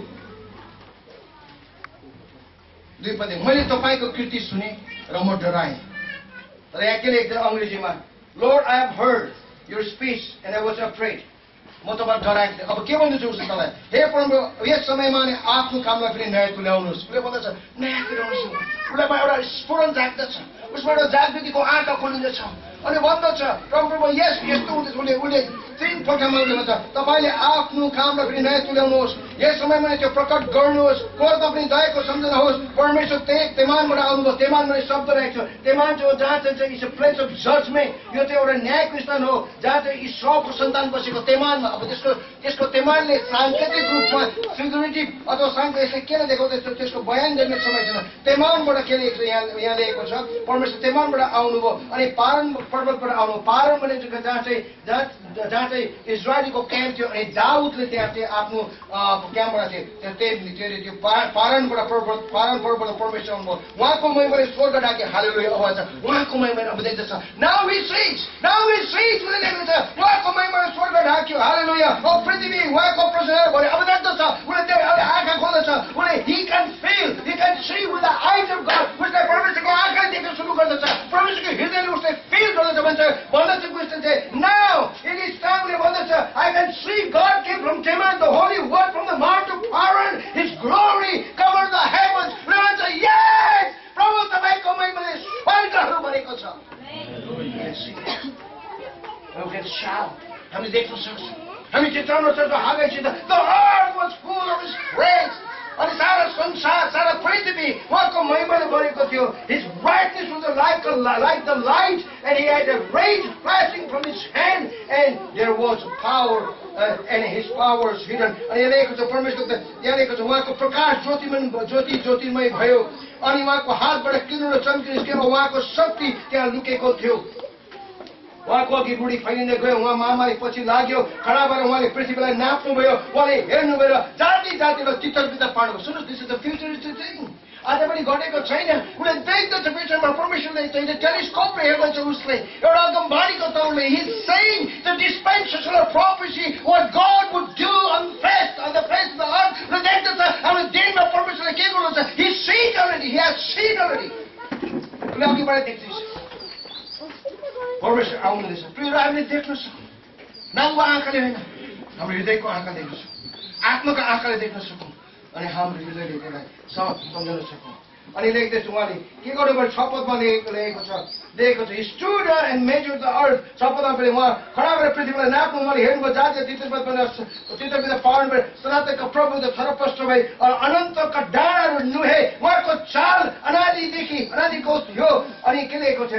2 पद मैले तपाईँको कृति सुने र म डराएँ तर यहाँ के लेख्छ अङ्ग्रेजीमा Lord I have heard your speech and I was afraid म तपाईँ डराएको थिएँ अब के भन्दैछु उसले तपाईँ हे परमप्रभु यस समयमा नै आफ्नो कामलाई फेरि न्यायको ल्याउनुहोस् उसले भन्दछ न्यायको ल्याउनुहोस् उसलाई एउटा स्फुरण जाग्दछ उसमा एउटा जागृतिको आँखा खोलिँदैछ अनि भन्दछ प्रभु यस यस्तो हुँदैछ उसले 3 पटकमा उसले भन्छ तपाईँले आफ्नो कामलाई पनि नयाँ तुल्याउनुहोस् यस समयमा त्यो प्रकट गर्नुहोस् कोर्ट पनि दयाको सम्झना होस् परमेश्वर तेमानबाट आउनुभयो तेमानमा शब्द रहेको छ तेमान जो जहाँ चाहिँ it's a place of judgement यो चाहिँ एउटा न्यायको स्थान हो जहाँ चाहिँ ईश्वरको सन्तान बसेको तेमानमा अब त्यसको तेमानले साङ्केतिक रूपमा फिगरेटिभ अथवा यसले के देखाउँदैछ त्यसको बयान गर्ने समय छैन तेमानबाट के लेखेको छ यहाँ लेखेको छ परमेश्वर तेमानबाट आउनुभयो अनि पारण पर्वतबाट आउनु पारण भन्ने जहाँ चाहिँ इजरायलीको क्याम्प थियो अनि दाउदले त्यहाँ चाहिँ आफ्नो क्याम्पबाट त्यो पारणबाट पर्वतबाट परमेश्वर आउनुभयो उहाँको महिमाले स्वर्ग ढाके हालेलुया आवाज छ उहाँको महिमाले अब देख्दछ नाउ वी सीज उसले लेखेको छ उहाँको महिमाले स्वर्ग ढाक्यो हालेलुया ओ पृथ्वी उहाँको प्रशंसा गरे अब देख्दछ उसले आँखा खोल्दछ उसले he can see with the eyes of God उसले परमेश्वरको आँखाले देख्न सुरु गर्दछ परमेश्वरको हृदयले उसले फिल गर्दछ भन्दछ क्वेसन चाहिँ now it is time I can see God came from Teman, the holy word from the mount of Aaron. His glory covered the heavens. Yes! Prabhu तपाईँको महिमाले स्वर्गहरू बनेको छ. We can shout. हामी देख्न सक्छौँ. हामी चित्राउन सक्छौँ हाँगैसित. The earth was full of His praise. अनि सारा संसार सारा पृथ्वी उहाँको महिमाले बनेको थियो. His brightness was like the light, and He had a rays flashing from His hand, and there was power, and His power was hidden. अनि यहाँ लेखेको छ परमेश्वरले यहाँ लेखेको छ उहाँको प्रकाश ज्योतिर्मय भयो अनि उहाँको हातबाट किरण र चम्की निस्केर उहाँको शक्ति त्यहाँ लुकेको थियो. उहाँको अघि बुढी फैलिँदै गयो उहाँ महामारी पछि लाग्यो खडा भएर उहाँले पृथ्वीलाई नाप्नुभयो उहाँले हेर्नुभयो जाति जातिलाई तितर बितर पार्नुभयो. सुन्नुहोस् this is the futuristic thing. आज पनि घटेको छैन. उसले देख्दछ फ्युचरमा परमेश्वरले चाहिँ टेलिस्कोपले हेर्दछ उसले एउटा अगमबाणीको तौरले he is saying the dispensation of prophecy what God would do on the face of the earth. र देख्दछ हाम्रो दिनमा परमेश्वरले के गर्नुहुन्छ. He seen already he has seen already. उसले अघिबाट देख्दैछ परमेश्वर आउनुहुँदैछ. प्रिय हामीले देख्न सकौँ नाङ्गो आँखाले होइन हाम्रो हृदयको आँखाले देख्न सकौँ आत्माको आँखाले देख्न सकौँ अनि हाम्रो हृदयले त्यसलाई सम्झाउन सकौँ. अनि लेख्दैछु उहाँले के गर्नुभयो शपथमा लेखेको छ He stood and measured the earth. शपथमा पनि उहाँ खडा भएर पृथ्वीलाई नाप्नु उहाँले हेर्नुभयो जाति तितर पाउनुभयो सनातनका प्रभु त सरप्रष्ट भए अनन्तका डाँडाहरू नुहे उहाँको चाल अनादिको थियो. अनि के लेखेको छ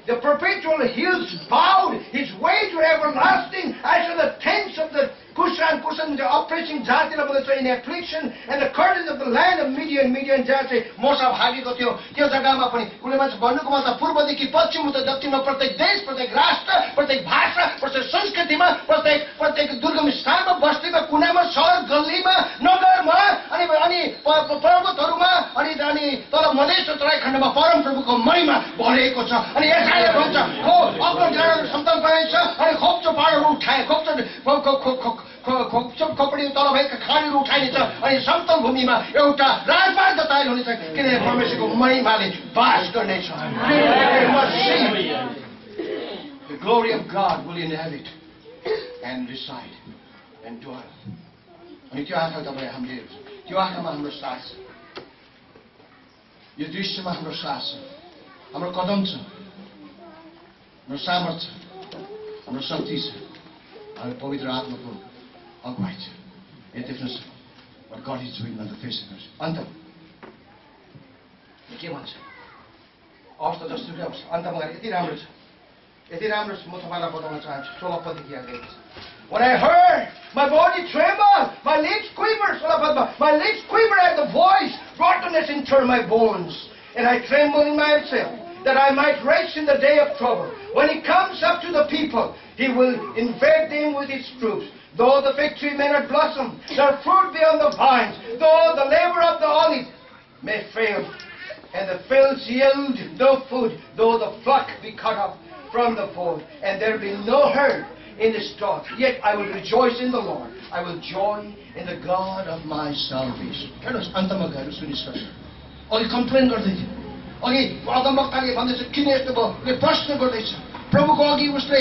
The perpetual hills bowed, His ways were everlasting. I saw the tents of the Cushan, the oppressing जातिलाई बोल्दैछ in affliction, and the curtains of the land of Midian जहाँ चाहिँ मोसा भागेको थियो त्यो जग्गामा पनि उसले मान्छे भन्नुको मतलब पूर्वदेखि पश्चिम उता दक्षिणमा प्रत्येक देश प्रत्येक राष्ट्र प्रत्येक भाषा प्रत्येक संस्कृतिमा प्रत्येक दुर्गम स्थानमा बस्तीमा कुनामा सहर गल्लीमा नगरमा अनि पर्वतहरूमा अनि तल मधेस तराई खण्डमा परम प्रभुको महिमा भरेको छ. अनि यसैले भन्छ हो अग्लो डाँडाहरू समतल बनाइन्छ अनि खोप्चो पाहाडहरू उठाए खोपडी तल भएका खाडीहरू उठाइनेछ अनि समतल भूमिमा एउटा राजपाट तयार हुनेछ किनभने परमेश्वरको महिमाले बास गर्नेछ. The glory of God will inhabit and reside and dwell. अनि त्यो आँखा तपाईँ हामीले त्यो आँखामा हाम्रो सास छ यो दृश्यमा हाम्रो सास छ हाम्रो कदम छ हाम्रो सामर्थ्य छ हाम्रो शक्ति छ हाम्रो पवित्र आत्माको अगुवाई छ. यो देख्न सक्छौँ what God is doing on the face of earth. अन्त के भन्छ अवस्था जस्तो के अवस्था अन्तमा यति राम्रो छ म तपाईँलाई बताउन चाहन्छु. 16 पददेखि यहाँ लेखेको छ. When I heard, my body trembled, my lips quivered, my lips quivered at the voice, rottenness entered my bones, and I trembled in myself, that I might rest in the day of trouble. When He comes up to the people, He will invade them with His troops. Though the fig tree may not blossom, their fruit be on the vines, though the labor of the olive may fail, and the fields yield no food, though the flock be cut off from the fold, and there be no herd in the stock, yet I will rejoice in the Lord. I will joy in the God of my salvation. हेर्नुहोस् अन्तमा गएर सुनिसक्छ. अघि complain गर्दै थियो अघि अगमवक्ताले भन्दैछ किन यस्तो भयो उसले प्रश्न गर्दैछ प्रभुको अघि उसले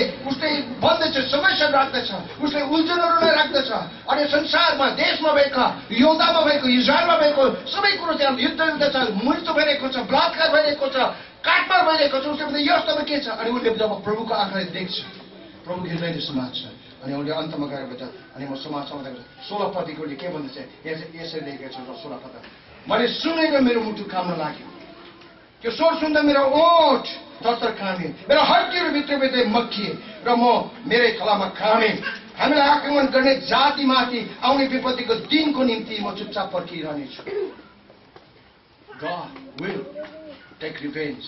भन्दैछ समस्या राख्दछ उसले उल्झनहरूलाई राख्दछ. अनि संसारमा देशमा भएका यहुदामा भएको इजरायलमा भएको सबै कुरो त्यहाँ युद्ध छ मृत्यु भइरहेको छ बलात्कार भइरहेको छ काठमा भइरहेको छ उसले भन्दा यस्तोमा के छ अनि उसले जब प्रभुको आँखाले देख्छ प्रभुको हृदयले समात्छ अनि उसले अन्तमा गएर भन्छ अनि म समाज 16 पतिकोले के भन्दछ यसरी लेखेको छ 16 पद मैले सुनेर मेरो मुटु काम्न लाग्यो त्यो स्वर सुन्दा मेरो ओठ थरथर कामे मेरो हड्डीहरू भित्रभित्रै मक्किए र म मेरै तलामा कामे हामीलाई आक्रमण गर्ने जातिमाथि आउने विपत्तिको दिनको निम्ति म चुपचाप पर्खिरहनेछु God will take revenge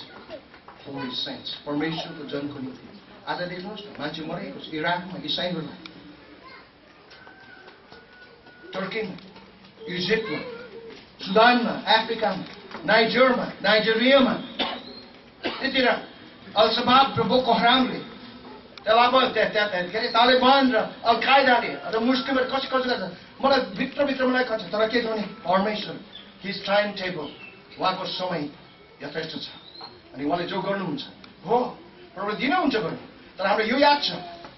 for his saints. परमेश्वरको जनको निम्ति आज देख्नुहोस् न मान्छे मरेको छ इराकमा इसाईहरूलाई टर्कीमा इजिप्टमा सुदानमा अफ्रिकामा नाइजेरियामा यतिर अल-शबाब र बोको हरामले तालिबान र अल कायदाले र मुस्लिमहरू कसै गर्छ मलाई भित्रभित्र मलाई कन्छ तर के गर्ने परमेश्वर हिज टाइम टेबल उहाँको समय यथेष्ट छ अनि उहाँले जो गर्नुहुन्छ हो प्रभुले दिनुहुन्छ गर्नु तर हाम्रो यो याद छ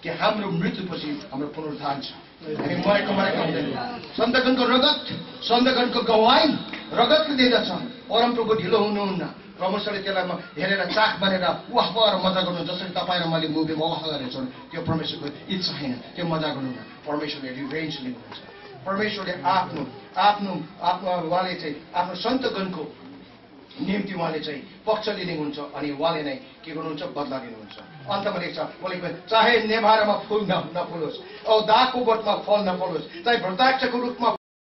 कि हाम्रो मृत्युपछि हाम्रो पुनरुत्थान छ हामी मरेको हुँदैन सन्तगणको रगत सन्तगणको गवाई रगतले दिँदछ परमप्रभु ढिलो हुनुहुन्न परमेश्वरले त्यसलाई हेरेर चाख बनेर वाह र मजा गर्नु जसरी तपाईँ र मैले मुभीमा वाह गरेछौँ त्यो परमेश्वरको इच्छा होइन त्यो मजा गर्नुहुन्न परमेश्वरले रिभेन्ज लिनुहुन्छ परमेश्वरले आफ्नो उहाँले चाहिँ आफ्नो सन्तगणको निम्ति उहाँले चाहिँ पक्ष लिनुहुन्छ अनि उहाँले नै के गर्नुहुन्छ बदला लिनुहुन्छ अन्तमा लेख्छ बोलेको चाहे नेभारामा फुल नफुलोस् औ दागको बोटमा फल नफलोस् चाहे भ्रताक्षको रूपमा